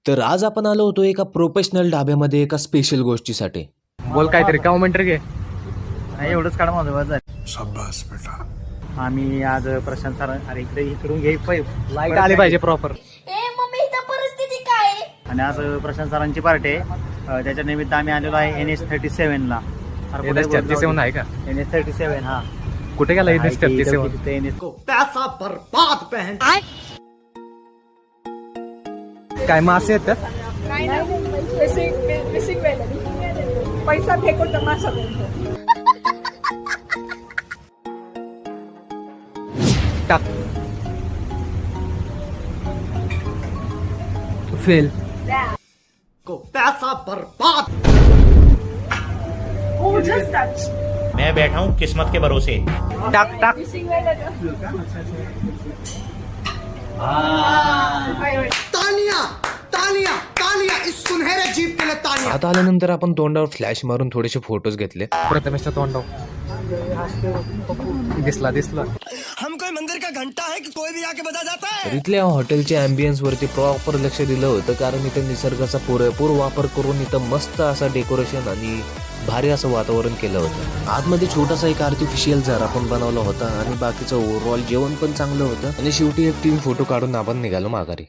तर आज आपण आलो होतो एका प्रोफेशनल ढाब्यामध्ये एका स्पेशल गोष्टीसाठी. बोल काहीतरी कॉमेंटरी घे. नाही एवढंच काढ माझं बस झालं. शाबास बेटा. आम्ही आज प्रशांत सर अरे इकडे इकडून घे लाईट आली पाहिजे प्रॉपर. मम्मी इथं परिस्थिती काय आहे? आणि आज प्रशांत सरांची पार्टी आहे. त्याच्या निमित्त आम्ही आलेलो आहे NH37 ला. NH37 आहे का? NH37 हा. कुठे गेला NH37? पैसा बर्बाद पहन. काय मासे आहेत का? नाही बेसिक पैसा फेको तमाशा बनतो. टाक. फेल. पैसा बर्बाद. Oh, just touch. मैं बैठा हूँ किस्मत के भरोसे. टाक टाक. Missing वेळ आता आल्यानंतर आपण तोंडावर फ्लॅश मारून थोडेसे फोटोज घेतले. प्रथमेशच्या तोंडाव दिसला हम कोई मंदिर का घंटा है कि कोई भी आके बजा जाता है. तर इथल्या हॉटेलच्या अँबियन्स वरती प्रॉपर लक्ष दिलं होतं, कारण इथं निसर्गाचा पुरेपूर वापर करून इथं मस्त असा डेकोरेशन आणि भारी असं वातावरण केलं होतं. आतमध्ये छोटासा एक आर्टिफिशियल झरा पण बनवला होता आणि बाकीचं ओव्हरऑल जेवण पण चांगलं होतं. आणि शेवटी एक टीम फोटो काढून आपण निघालो माघारी.